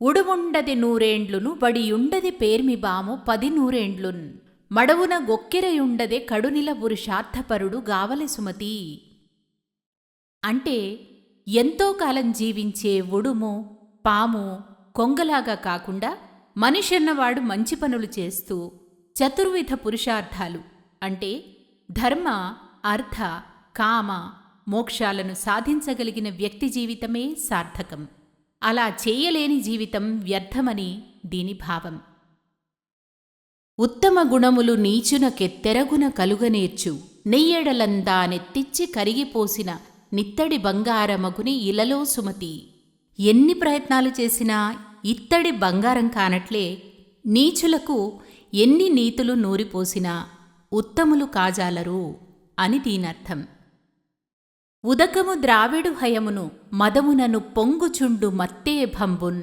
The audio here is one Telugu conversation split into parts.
ఉడుముండది నూరేండ్లును బడియుండది పేర్మిబాము 10 నూరేండ్లున్ మడవున గొక్కెరయుండదే కడునిల పురుషార్థపరుడు గావలె సుమతీ. అంటే ఎంతో కాలం జీవించే ఉడుము, పాము, కొంగలాగా కాకుండా మనిషన్నవాడు మంచి పనులు చేస్తూ చతుర్విధ పురుషార్థాలు అంటే ధర్మ, అర్థ, కామ, మోక్షాలను సాధించగలిగిన వ్యక్తి జీవితమే సార్థకం. అలా చేయలేని జీవితం వ్యర్థమని దీని భావం. ఉత్తమ గుణములు నీచునకెత్తెరగున కలుగనేర్చు నెయ్యెడలందానెత్తిచ్చి కరిగిపోసిన నిత్తడి బంగారమగుని ఇలలో సుమతి. ఎన్ని ప్రయత్నాలు చేసినా ఇత్తడి బంగారం కానట్లే నీచులకు ఎన్ని నీతులు నూరిపోసినా ఉత్తములు కాజాలరు అని దీనర్థం. ఉదకము ద్రావిడు హయమును మదమునను పొంగుచుండు మత్తేభంబున్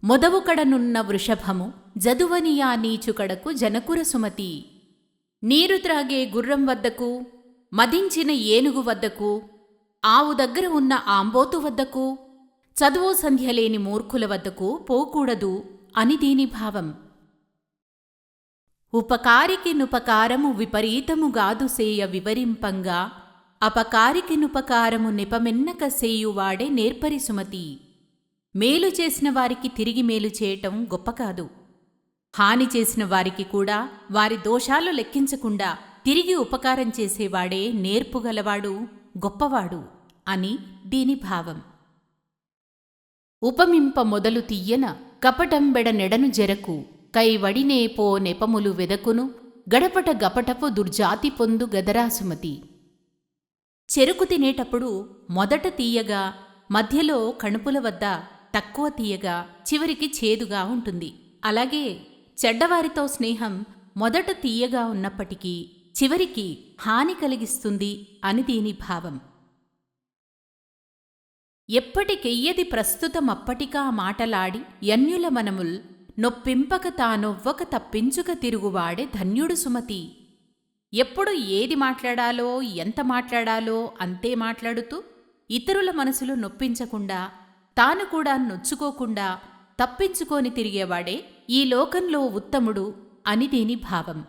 మొదవుకడనున్న వృషభము జదువనియా నీచుకడకు జనకుర సుమతి. నీరు త్రాగే గుర్రం వద్దకు, మదించిన ఏనుగు వద్దకు, ఆవు దగ్గర ఉన్న ఆంబోతు వద్దకు, చదువు సంధ్యలేని మూర్ఖుల వద్దకు పోకూడదు అని దీని భావం. ఉపకారికినుపకారము విపరీతముగాదు సేయ వివరింపంగా అపకారికినుపకారము నిపమెన్నక సేయువాడే నేర్పరి సుమతి. మేలు చేసిన వారికి తిరిగి మేలు చేయటం గొప్ప కాదు. హాని చేసిన వారికి కూడా వారి దోషాలు లెక్కించకుండా తిరిగి ఉపకారం చేసేవాడే నేర్పుగలవాడు, గొప్పవాడు అని దీని భావం. ఉపమింప మొదలు తీయన కపటంబెడ నెడను జరకు కైవడినే పో నెపములు వెదకును గడపట గపటపు దుర్జాతి పొందు గదరాసుమతి. చెరుకు తినేటప్పుడు మొదట తీయగా, మధ్యలో కణుపుల వద్ద తక్కువ తీయగా, చివరికి చేదుగా ఉంటుంది. అలాగే చెడ్డవారితో స్నేహం మొదట తీయగా ఉన్నప్పటికీ చివరికి హాని కలిగిస్తుంది అని దీని భావం. ఎప్పటికెయ్యది ప్రస్తుతమప్పటికా మాటలాడి యన్యుల మనముల్ నొప్పింపక తానొవ్వక తప్పించుక తిరుగువాడే ధన్యుడు సుమతి. ఎప్పుడు ఏది మాట్లాడాలో, ఎంత మాట్లాడాలో అంతే మాట్లాడుతూ ఇతరుల మనసులు నొప్పించకుండా, తాను కూడా నొచ్చుకోకుండా తప్పించుకొని తిరిగేవాడే ఈ లోకంలో ఉత్తముడు అని దీని భావం.